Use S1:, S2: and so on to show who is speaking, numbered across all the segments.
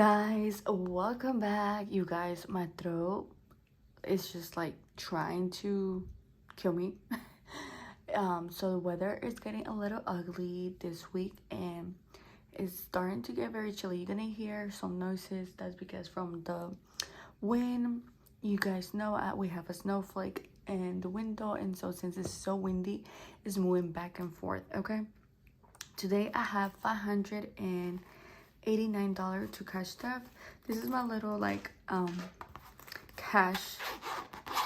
S1: Guys, welcome back. You guys, my throat is just like trying to kill me. So the weather is getting a little ugly this week and it's starting to get very chilly. You're gonna hear some noises. That's because from the wind. You guys know we have a snowflake in the window, and so since it's so windy, it's moving back and forth. Okay, today I have $589 to cash stuff. This is my little like cash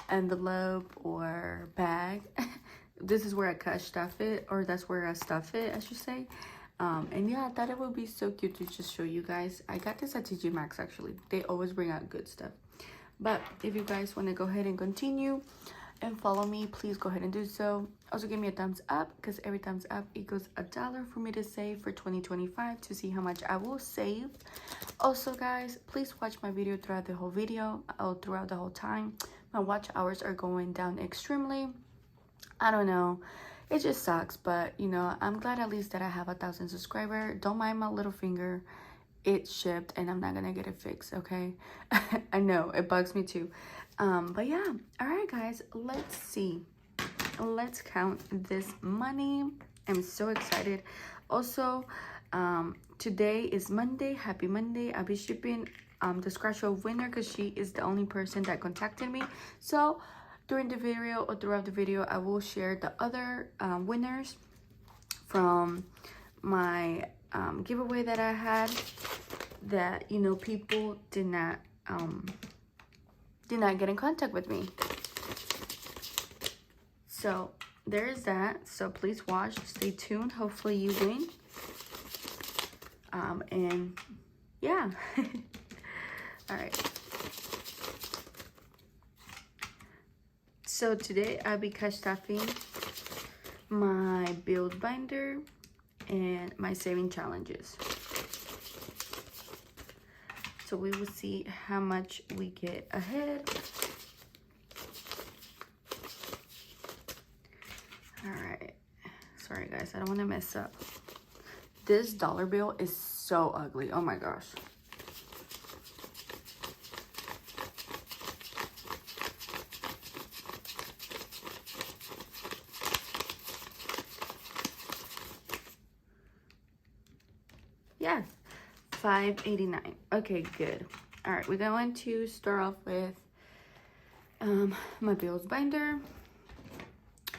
S1: envelope or bag. This is where I cash stuff it, or that's where I stuff it, I should say. And yeah, I thought it would be so cute to just show you guys. I got this at TJ Maxx actually. They always bring out good stuff. But if you guys want to go ahead and continue and follow me, please go ahead and do so. Also give me a thumbs up, because every thumbs up equals $1 for me to save for 2025 to see how much I will save. Also guys, please watch my video throughout the whole video, throughout the whole time. My watch hours are going down extremely. I don't know, it just sucks, but you know, I'm glad at least that I have 1,000 subscribers. Don't mind my little finger. It shipped and I'm not gonna get it fixed, okay? I know it bugs me too. But yeah, all right guys, let's see, let's count this money. I'm so excited. Also, today is Monday. Happy Monday. I'll be shipping the scratch off winner because she is the only person that contacted me. So during the video or throughout the video, I will share the other winners from my giveaway that I had, that, you know, people did not get in contact with me. So there is that. So please watch, stay tuned. Hopefully you win. And yeah. All right. So today I'll be cash stuffing my build binder and my saving challenges. So we will see how much we get ahead. All right. Sorry guys, I don't want to mess up. This dollar bill is so ugly. Oh my gosh. Yeah, $5.89. Okay, good. All right, we're going to start off with my bills binder.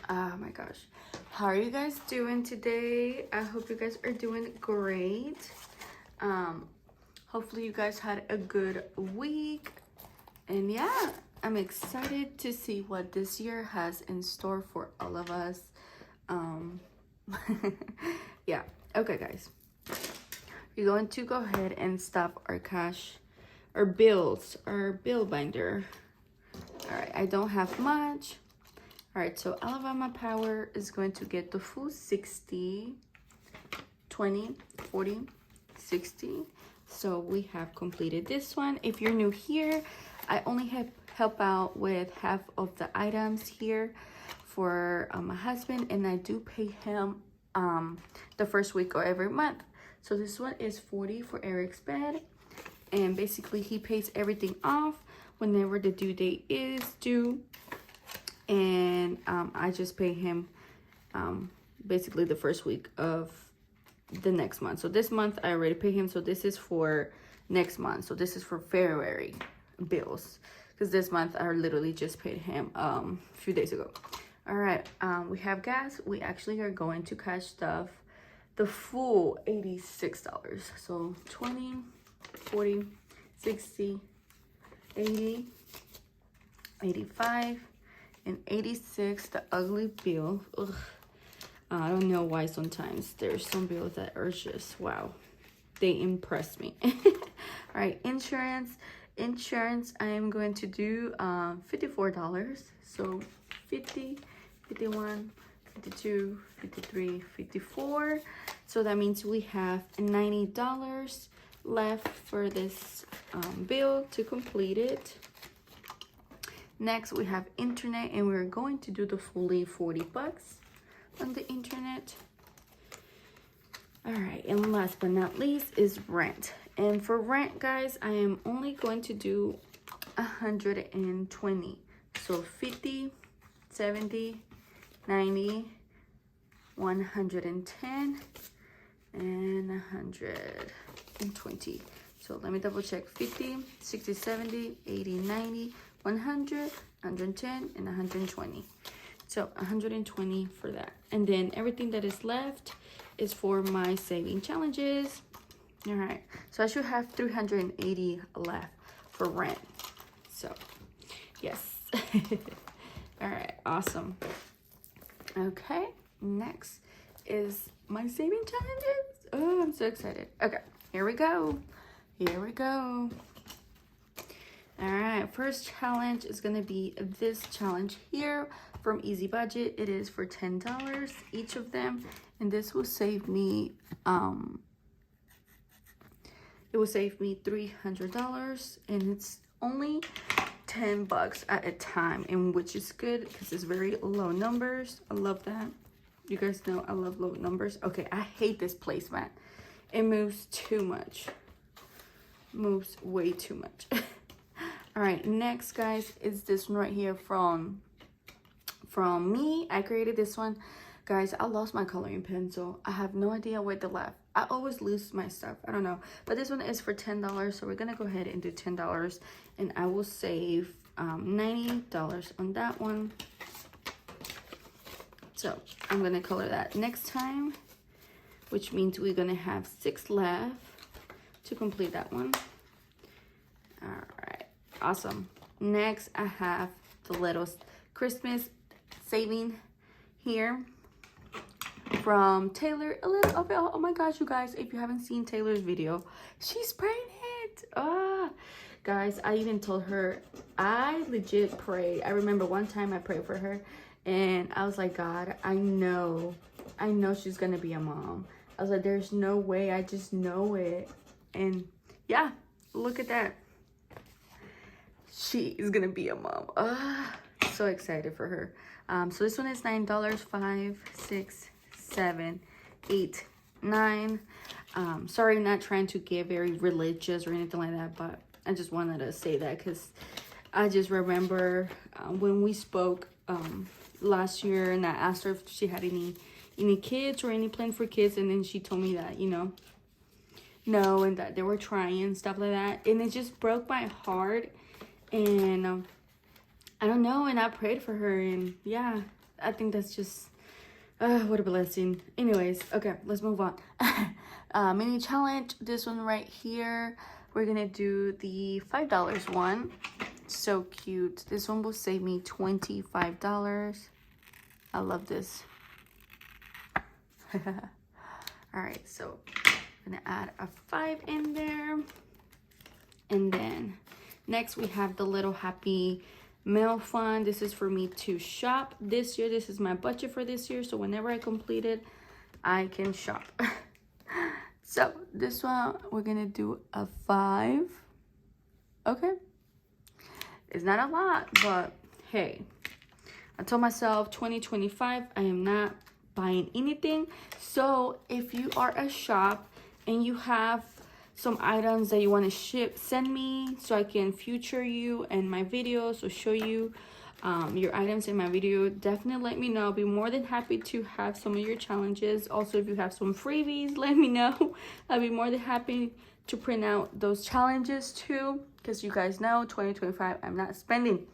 S1: Oh my gosh, how are you guys doing today? I hope you guys are doing great. Hopefully you guys had a good week, and yeah, I'm excited to see what this year has in store for all of us. Yeah, okay guys, we're going to go ahead and stop our cash, our bills, our bill binder. All right, I don't have much. All right, so Alabama Power is going to get the full 60, 20, 40, 60. So we have completed this one. If you're new here, I only help out with half of the items here for my husband, and I do pay him the first week or every month. So this one is 40 for Eric's bed, and basically he pays everything off whenever the due date is due, and I just pay him basically the first week of the next month. So this month I already paid him, so this is for next month. So this is for February bills, because this month I literally just paid him a few days ago. All right, we have gas. We actually are going to cash stuff the full $86. So 20, 40, 60, 80, 85, and 86. The ugly bill. Ugh. I don't know why sometimes there's some bills that are just, wow, they impress me. All right, insurance. I am going to do $54. So 50, 51, 52, 53, 54. So that means we have $90 left for this bill to complete it. Next we have internet, and we're going to do the fully $40 on the internet. All right, and last but not least is rent. And for rent, guys, I am only going to do 120. So 50, 70, 90, 110, and 120. So let me double check. 50, 60, 70, 80, 90, 100, 110, and 120. So 120 for that. And then everything that is left is for my saving challenges. All right, so I should have 380 left for rent. So yes. All right, awesome. Okay, next is my saving challenges. Oh, I'm so excited. Okay, here we go. Here we go. All right, first challenge is gonna be this challenge here from Easy Budget. It is for $10 each of them, and this will save me it will save me $300, and it's only $10 at a time, and which is good because it's very low numbers. I love that. You guys know I love low numbers. Okay, I hate this placemat. It moves too much. Moves way too much. All right, next, guys, is this one right here from me. I created this one. Guys, I lost my coloring pencil. I have no idea where the left. I always lose my stuff. I don't know. But this one is for $10. So we're going to go ahead and do $10. And I will save $90 on that one. So I'm going to color that next time, which means we're going to have 6 left to complete that one. All right. Awesome. Next, I have the little Christmas saving here from Taylor. Oh my gosh, you guys, if you haven't seen Taylor's video, she's pregnant. Guys, I even told her, I legit prayed. I remember one time I prayed for her and I was like, God, I know she's gonna be a mom. I was like, there's no way, I just know it. And yeah, look at that, she is gonna be a mom. So excited for her. So this one is $9. 5, 6, 7, 8, 9. Sorry, not trying to get very religious or anything like that, but I just wanted to say that because I just remember when we spoke last year, and I asked her if she had any kids or any plan for kids, and then she told me that, you know, no, and that they were trying and stuff like that, and it just broke my heart. And I don't know, and I prayed for her, and yeah, I think that's just what a blessing. Anyways, okay, let's move on. Mini challenge, this one right here, we're gonna do the $5 one. So cute. This one will save me $25. I love this. All right, so I'm gonna add a 5 in there. And then next we have the little Happy Meal Fund. This is for me to shop this year. This is my budget for this year, so whenever I complete it, I can shop. So this one, we're gonna do a 5. Okay, it's not a lot, but hey, I told myself 2025 I am not buying anything. So if you are a shop and you have some items that you want to ship, send me so I can feature you in my videos or show you your items in my video. Definitely let me know. I'll be more than happy to have some of your challenges. Also, if you have some freebies, let me know. I'll be more than happy to print out those challenges too, because you guys know 2025 I'm not spending.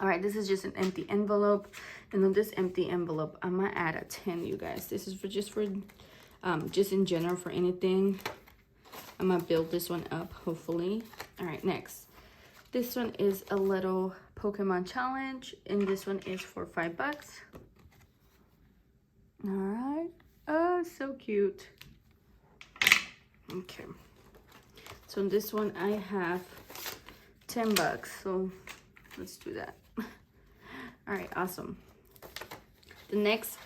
S1: All right, this is just an empty envelope, and on this empty envelope I'm gonna add a 10, you guys. This is for just in general, for anything. I'm gonna build this one up, hopefully. All right, next, this one is a little Pokemon challenge, and this one is for $5. All right. Oh, so cute. Okay, so in this one I have $10, so let's do that. All right, awesome. The next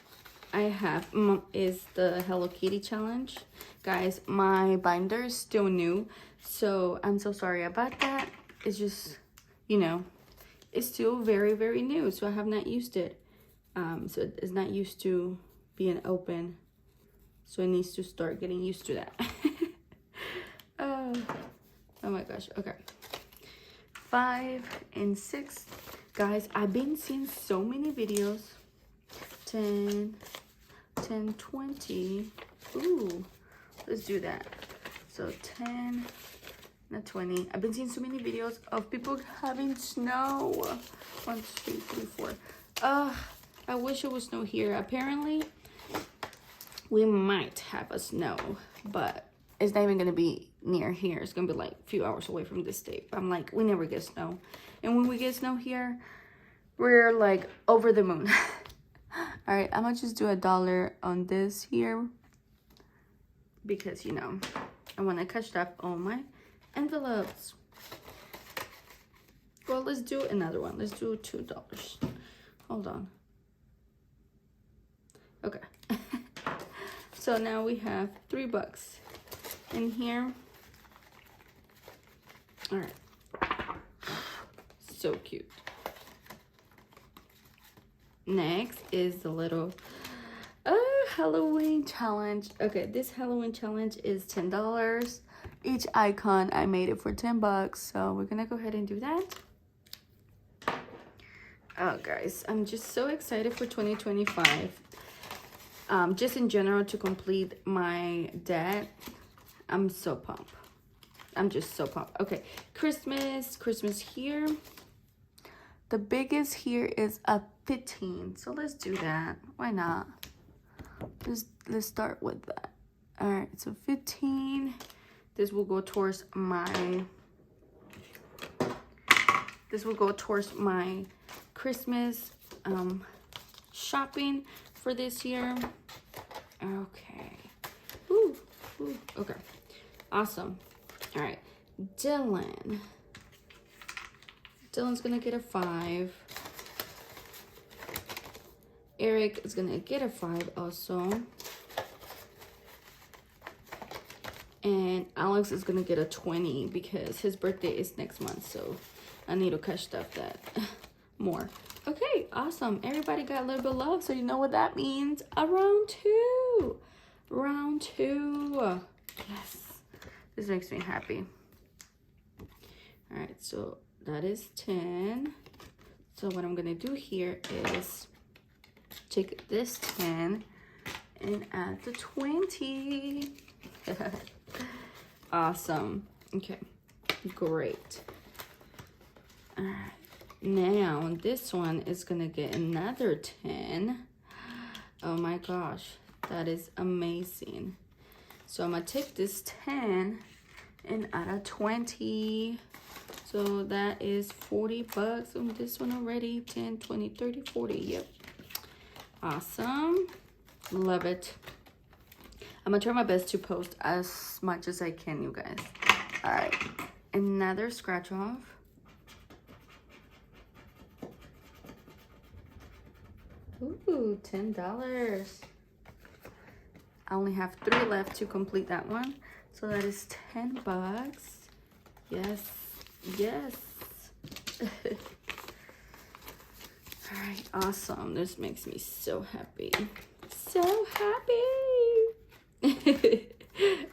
S1: I have is the Hello Kitty challenge. Guys, my binder is still new, so I'm so sorry about that. It's just, you know, it's still very, very new, so I have not used it. So it's not used to being open So it needs to start getting used to that. Oh my gosh. Okay. 5 and 6. Guys, I've been seeing so many videos. 10, 10, 20. Ooh, let's do that. So 10, not 20. I've been seeing so many videos of people having snow. 1, 2, 3, 4. I wish it was snow here. Apparently, we might have a snow, but it's not even gonna be near here. It's gonna be like a few hours away from this state. I'm like, we never get snow. And when we get snow here, we're like over the moon. All right, I'm gonna just do $1 on this here because, you know, I want to catch up on my envelopes. Well, let's do another one. Let's do $2. Hold on. Okay. So now we have $3 in here. All right. So cute. Next is the little Halloween challenge. Okay, this Halloween challenge is $10. Each icon, I made it for $10. So we're gonna go ahead and do that. Oh, guys, I'm just so excited for 2025. Just in general, to complete my debt. I'm so pumped. I'm just so pumped. Okay, Christmas here. The biggest here is a 15. So let's do that. Why not? Let's start with that. All right, so 15. This will go towards my Christmas shopping for this year. Okay. Ooh, okay. Awesome. All right. Dylan's gonna get a 5. Eric is gonna get a 5 also. And Alex is gonna get a 20 because his birthday is next month, so I need to catch stuff that more. Okay, awesome. Everybody got a little bit of love, so you know what that means. A round 2. Round 2. Yes. This makes me happy. All right, so that is 10. So what I'm gonna do here is take this 10 and add the 20. Awesome. Okay, great. All right, now this one is gonna get another 10. Oh my gosh, that is amazing. So I'm gonna take this 10 and add a 20. So that is $40 on this one already. 10, 20, 30, 40. Yep. Awesome. Love it. I'm gonna try my best to post as much as I can, you guys. All right. Another scratch off. Ooh, $10. I only have 3 left to complete that one. So that is $10. Yes. Yes. All right, awesome. This makes me so happy. So happy.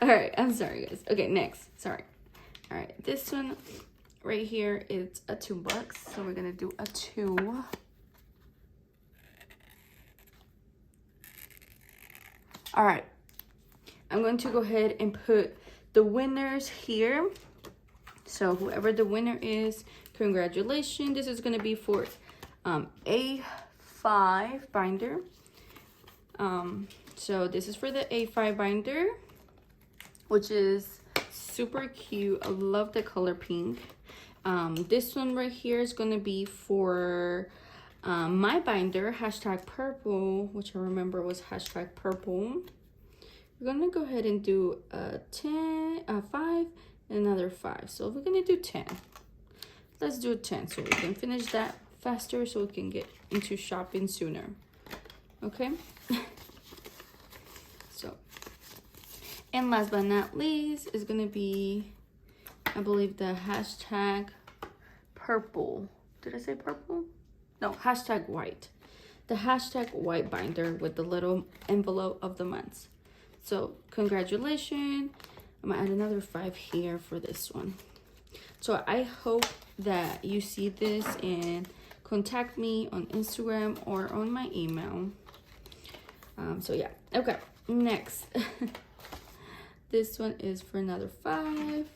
S1: All right, I'm sorry, guys. Okay, next. Sorry. All right, this one right here is a $2. So we're gonna do a 2. All right, I'm going to go ahead and put the winners here. So whoever the winner is, congratulations. This is going to be for A5 binder. So this is for the A5 binder, which is super cute. I love the color pink. This one right here is going to be for my binder, #purple, which I remember was #purple. We're gonna go ahead and do a 5, and another 5. So we're gonna do 10. Let's do a 10 so we can finish that faster, so we can get into shopping sooner. Okay. So, and last but not least is gonna be, I believe, the #purple. Did I say purple? No, #white. The #white binder with the little envelope of the months. So congratulations. I'm gonna add another 5 here for this one. So I hope that you see this and contact me on Instagram or on my email. So yeah, okay, next. This one is for another 5.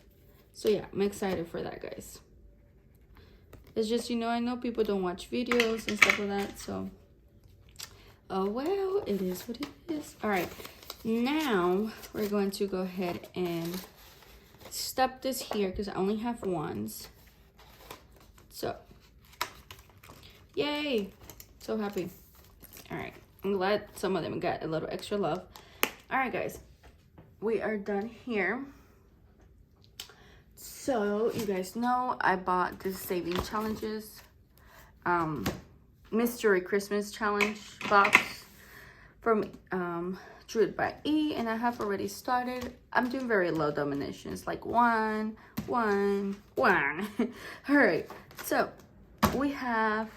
S1: So yeah, I'm excited for that, guys. It's just, you know, I know people don't watch videos and stuff like that, so oh well, it is what it is. All right, now we're going to go ahead and stuff this here because I only have ones. So yay, so happy. All right, I'm glad some of them got a little extra love. All right, guys, we are done here. So you guys know I bought this saving challenges mystery Christmas challenge box from Druid by E, and I have already started. I'm doing very low dominations, like 1 1 1. All right, so we have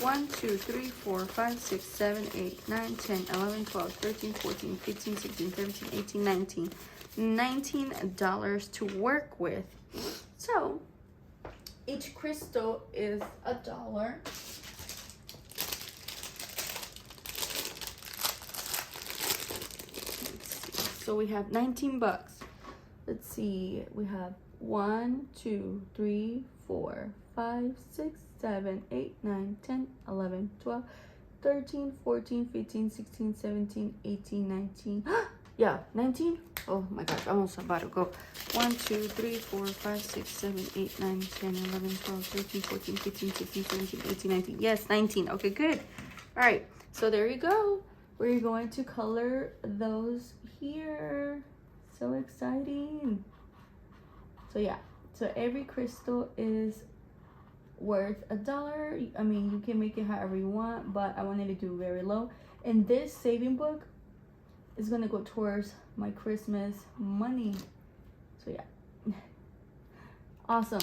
S1: 1 2 3 4 5 6 7 8 9 10 11 12 13 14 15 16 17 18 19 $19 to work with. So each crystal is $1. So we have 19 bucks. Let's see, we have 1 2 3 4 5 6 7 8 9 10 11 12 13 14 15 16 17 18 19. Yeah, 19. Oh my gosh, I'm almost about to go. 1 2 3 4 5 6 7 8 9 10 11 12 13 14 15 16 17 18 19. Yes, 19. Okay, good. All right, so there you go. We're going to color those here. So exciting. So yeah, so every crystal is worth $1. I mean, you can make it however you want, but I wanted to do very low. And this saving book is gonna go towards my Christmas money. So yeah, awesome.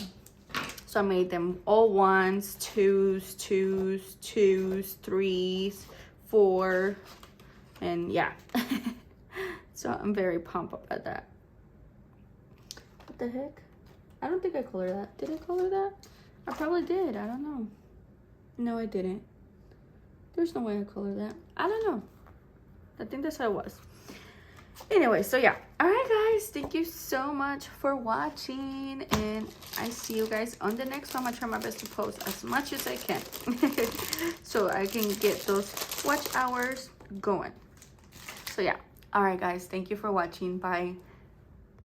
S1: So I made them all 1s, 2s, 2s, 2s, 3s, 4, and yeah. So I'm very pumped up at that. What the heck? I don't think I colored that. Did I color that? I probably did. I don't know. No, I didn't. There's no way I colored that. I don't know. I think that's how it was. Anyway, so yeah. All right, guys. Thank you so much for watching. And I see you guys on the next one. I'm going to try my best to post as much as I can. So I can get those watch hours going. So yeah. All right, guys. Thank you for watching. Bye.